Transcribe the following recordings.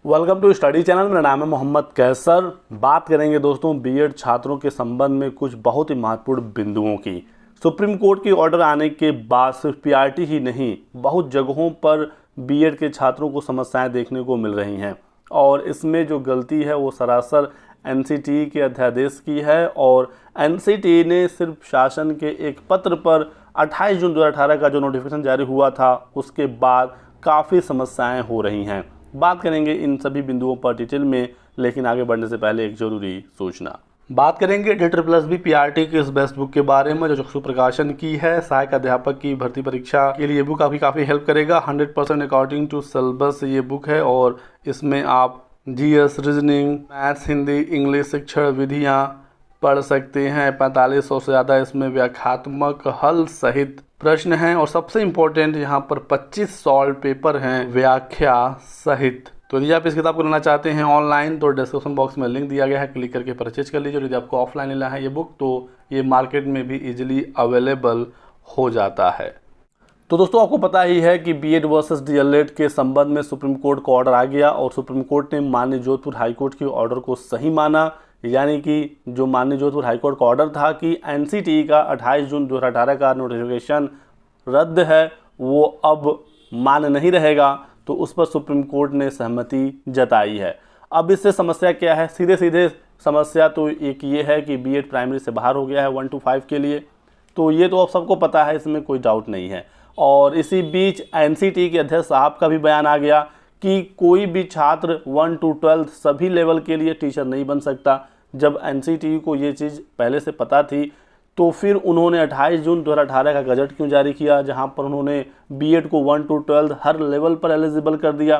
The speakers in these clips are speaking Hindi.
Welcome to study channel. मेरा नाम है मोहम्मद कैसर। बात करेंगे दोस्तों बीएड छात्रों के संबंध में कुछ बहुत ही महत्वपूर्ण बिंदुओं की। सुप्रीम कोर्ट की ऑर्डर आने के बाद सिर्फ पीआरटी ही नहीं, बहुत जगहों पर बीएड के छात्रों को समस्याएं देखने को मिल रही हैं और इसमें जो गलती है वो सरासर एनसीटीई के अध्यादेश की है। और एनसीटीई ने सिर्फ शासन के एक पत्र पर 28 जून 2018 का जो नोटिफिकेशन जारी हुआ था उसके बाद काफ़ी समस्याएं हो रही हैं। बात करेंगे इन सभी बिंदुओं पर डिटेल में, लेकिन आगे बढ़ने से पहले एक जरूरी सूचना। बात करेंगे DSSB पीआरटी के इस बेस्ट बुक के बारे में जो चक्षु प्रकाशन की है। सहायक अध्यापक की भर्ती परीक्षा के लिए बुक काफ़ी हेल्प करेगा। 100% अकॉर्डिंग टू सिलेबस ये बुक है और इसमें आप GS, reasoning, maths, Hindi, English शिक्षण विधियाँ पढ़ सकते हैं। 4500 से ज़्यादा इसमें व्याख्यात्मक हल सहित प्रश्न हैं और सबसे इम्पोर्टेंट यहाँ पर 25 सॉल्व पेपर हैं व्याख्या सहित। तो यदि आप इस किताब को लेना चाहते हैं ऑनलाइन तो डिस्क्रिप्शन बॉक्स में लिंक दिया गया है, क्लिक करके परचेज कर लीजिए। यदि आपको ऑफलाइन लेना है ये बुक तो ये मार्केट में भी इजीली अवेलेबल हो जाता है। तो दोस्तों आपको पता ही है कि बीएड वर्सेस डीएलएड के संबंध में सुप्रीम कोर्ट का ऑर्डर आ गया और सुप्रीम कोर्ट ने माननीय जोधपुर हाईकोर्ट के ऑर्डर को सही माना। यानी कि जो माननीय जोधपुर हाईकोर्ट का ऑर्डर था कि एनसीटीई का 28 जून 2018 का नोटिफिकेशन रद्द है वो अब मान्य नहीं रहेगा, तो उस पर सुप्रीम कोर्ट ने सहमति जताई है। अब इससे समस्या क्या है? सीधे सीधे समस्या तो एक ये है कि बीएड प्राइमरी से बाहर हो गया है 1 to 5 के लिए, तो ये तो अब सबको पता है, इसमें कोई डाउट नहीं है। और इसी बीच एनसीटीई के अध्यक्ष साहब का भी बयान आ गया कि कोई भी छात्र 1 to 12 सभी लेवल के लिए टीचर नहीं बन सकता। जब एनसीटीई को ये चीज़ पहले से पता थी तो फिर उन्होंने 28 जून 2018 का गजट क्यों जारी किया जहां पर उन्होंने बीएड को 1 to 12 हर लेवल पर एलिजिबल कर दिया।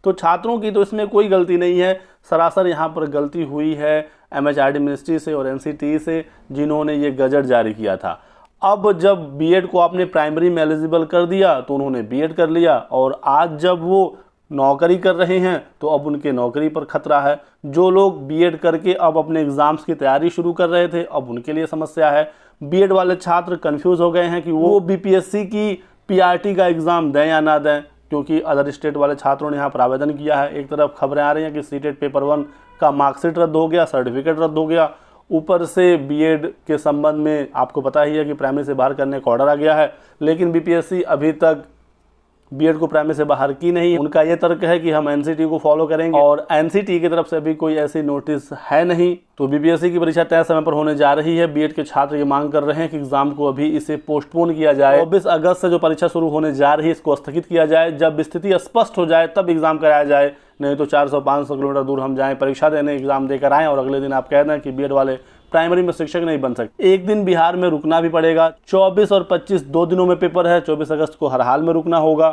तो छात्रों की तो इसमें कोई गलती नहीं है, सरासर यहां पर गलती हुई है एमएचआरडी मिनिस्ट्री से और एनसीटीई से जिन्होंने ये गजट जारी किया था। अब जब बीएड को आपने प्राइमरी में एलिजिबल कर दिया तो उन्होंने बीएड कर लिया और आज जब वो नौकरी कर रहे हैं तो अब उनके नौकरी पर खतरा है। जो लोग बीएड करके अब अपने एग्ज़ाम्स की तैयारी शुरू कर रहे थे अब उनके लिए समस्या है। बीएड वाले छात्र कंफ्यूज हो गए हैं कि वो बीपीएससी की पीआरटी का एग्ज़ाम दें या ना दें, क्योंकि अदर स्टेट वाले छात्रों ने यहाँ पर आवेदन किया है। एक तरफ खबरें आ रही हैं कि सीटेट पेपर 1 का मार्कशीट रद्द हो गया, सर्टिफिकेट रद्द हो गया, ऊपर से बीएड के संबंध में आपको पता ही है कि प्राइमरी से बाहर करने का ऑर्डर आ गया है, लेकिन बीपीएससी अभी तक बीएड को प्राइमरी से बाहर की नहीं। उनका ये तर्क है कि हम एनसीटीई को फॉलो करेंगे और एनसीटीई की तरफ से अभी कोई ऐसी नोटिस है नहीं। तो बीपीएससी की परीक्षा तय समय पर होने जा रही है। बीएड के छात्र ये मांग कर रहे हैं कि एग्जाम को अभी इसे पोस्टपोन किया जाए। 24 अगस्त से जो परीक्षा शुरू होने जा रही है इसको स्थगित किया जाए। जब स्थिति स्पष्ट हो जाए तब एग्जाम कराया जाए, नहीं तो 400-500 किलोमीटर दूर हम जाएं परीक्षा देने, एग्जाम देकर आएँ और अगले दिन आप कह दें कि बीएड वाले प्राइमरी में शिक्षक नहीं बन सकते। एक दिन बिहार में रुकना भी पड़ेगा। 24 और 25 2 दिनों में पेपर है। 24 अगस्त को हर हाल में रुकना होगा।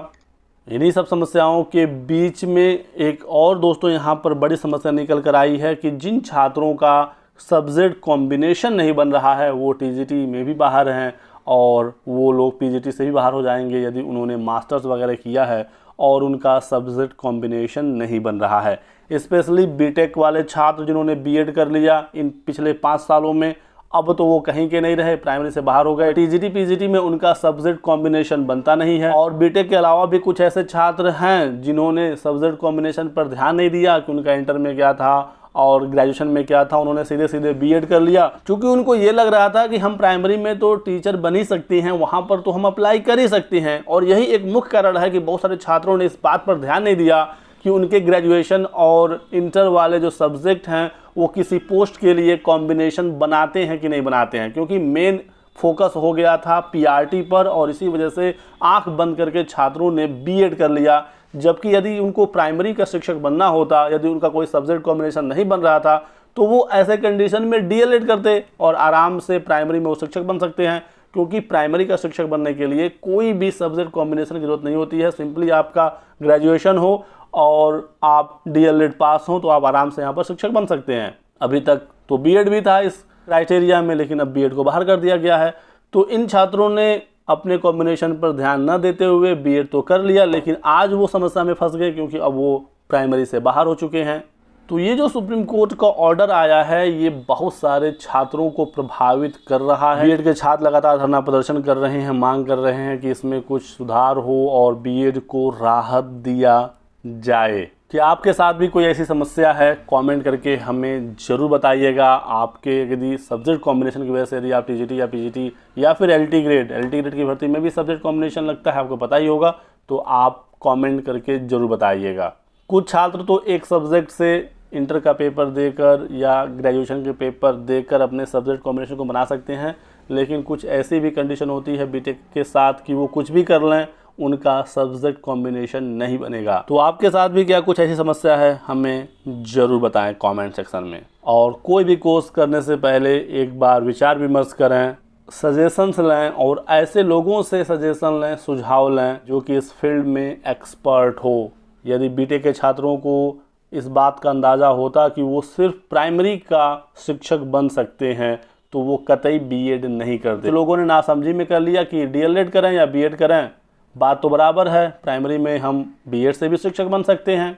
इन्हीं सब समस्याओं के बीच में एक और दोस्तों यहाँ पर बड़ी समस्या निकल कर आई है कि जिन छात्रों का सब्जेक्ट कॉम्बिनेशन नहीं बन रहा है वो टीजीटी में भी बाहर हैं और वो लोग पीजीटी से भी बाहर हो जाएंगे यदि उन्होंने मास्टर्स वगैरह किया है और उनका सब्जेक्ट कॉम्बिनेशन नहीं बन रहा है। स्पेशली बीटेक वाले छात्र जिन्होंने बीएड कर लिया इन पिछले 5 सालों में, अब तो वो कहीं के नहीं रहे, प्राइमरी से बाहर हो गए। टीजीटी पीजीटी में उनका सब्जेक्ट कॉम्बिनेशन बनता नहीं है। और बीटेक के अलावा भी कुछ ऐसे छात्र हैं जिन्होंने सब्जेक्ट कॉम्बिनेशन पर ध्यान नहीं दिया कि उनका इंटर में क्या था और ग्रेजुएशन में क्या था, उन्होंने सीधे सीधे बीएड कर लिया क्योंकि उनको ये लग रहा था कि हम प्राइमरी में तो टीचर बन ही सकती हैं, वहाँ पर तो हम अप्लाई कर ही सकते हैं। और यही एक मुख्य कारण है कि बहुत सारे छात्रों ने इस बात पर ध्यान नहीं दिया कि उनके ग्रेजुएशन और इंटर वाले जो सब्जेक्ट हैं वो किसी पोस्ट के लिए कॉम्बिनेशन बनाते हैं कि नहीं बनाते हैं, क्योंकि मेन फोकस हो गया था पीआरटी पर और इसी वजह से आंख बंद करके छात्रों ने बीएड कर लिया। जबकि यदि उनको प्राइमरी का शिक्षक बनना होता, यदि उनका कोई सब्जेक्ट कॉम्बिनेशन नहीं बन रहा था तो वो ऐसे कंडीशन में डीएलएड करते और आराम से प्राइमरी में वो शिक्षक बन सकते हैं, क्योंकि प्राइमरी का शिक्षक बनने के लिए कोई भी सब्जेक्ट कॉम्बिनेशन की जरूरत नहीं होती है। सिंपली आपका ग्रेजुएशन हो और आप डीएलएड पास हो तो आप आराम से यहाँ पर शिक्षक बन सकते हैं। अभी तक तो बीएड भी था इस क्राइटेरिया में, लेकिन अब बीएड को बाहर कर दिया गया है। तो इन छात्रों ने अपने कॉम्बिनेशन पर ध्यान न देते हुए बीएड तो कर लिया, लेकिन आज वो समस्या में फंस गए क्योंकि अब वो प्राइमरी से बाहर हो चुके हैं। तो ये जो सुप्रीम कोर्ट का ऑर्डर आया है ये बहुत सारे छात्रों को प्रभावित कर रहा है। बीएड के छात्र लगातार धरना प्रदर्शन कर रहे हैं, मांग कर रहे हैं कि इसमें कुछ सुधार हो और बीएड को राहत दिया जाए। कि आपके साथ भी कोई ऐसी समस्या है, कमेंट करके हमें ज़रूर बताइएगा। आपके यदि सब्जेक्ट कॉम्बिनेशन की वजह से यदि आप टीजीटी या पीजीटी या फिर एलटी ग्रेड की भर्ती में भी सब्जेक्ट कॉम्बिनेशन लगता है, आपको पता ही होगा, तो आप कमेंट करके ज़रूर बताइएगा। कुछ छात्र तो एक सब्जेक्ट से इंटर का पेपर देकर या ग्रेजुएशन के पेपर देकर अपने सब्जेक्ट कॉम्बिनेशन को बना सकते हैं, लेकिन कुछ ऐसी भी कंडीशन होती है बीटेक के साथ कि वो कुछ भी कर लें, उनका सब्जेक्ट कॉम्बिनेशन नहीं बनेगा। तो आपके साथ भी क्या कुछ ऐसी समस्या है, हमें ज़रूर बताएं कमेंट सेक्शन में। और कोई भी कोर्स करने से पहले एक बार विचार विमर्श करें, सजेशंस लें और ऐसे लोगों से सजेशन लें, सुझाव लें जो कि इस फील्ड में एक्सपर्ट हो। यदि बीटेक के छात्रों को इस बात का अंदाज़ा होता कि वो सिर्फ प्राइमरी का शिक्षक बन सकते हैं तो वो कतई बीएड नहीं करते। तो लोगों ने नासमझी में कर लिया कि डीएलएड करें या बीएड करें, बात तो बराबर है, प्राइमरी में हम बीएड से भी शिक्षक बन सकते हैं।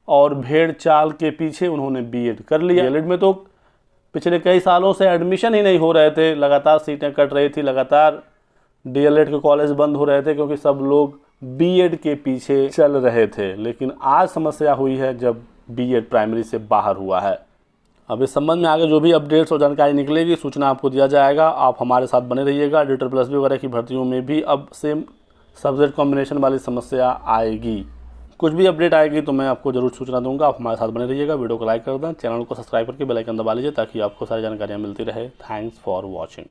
और भेड़ चाल के पीछे उन्होंने बीएड कर लिया। डीएलएड में तो पिछले कई सालों से एडमिशन ही नहीं हो रहे थे, लगातार सीटें कट रही थी, लगातार डीएलएड के कॉलेज बंद हो रहे थे क्योंकि सब लोग बीएड के पीछे चल रहे थे। लेकिन आज समस्या हुई है जब बीएड प्राइमरी से बाहर हुआ है। अब इस संबंध में आगे जो भी अपडेट्स और जानकारी निकलेगी, सूचना आपको दिया जाएगा। आप हमारे साथ बने रहिएगा। DETR+B वगैरह की भर्तियों में भी अब सेम सब्जेक्ट कॉम्बिनेशन वाली समस्या आएगी। कुछ भी अपडेट आएगी तो मैं आपको जरूर सूचना दूंगा। आप हमारे साथ बने रहिएगा। वीडियो को लाइक कर दें, चैनल को सब्सक्राइब करके बेल आइकन दबा लीजिए ताकि आपको सारी जानकारियाँ मिलती रहे। Thanks for watching.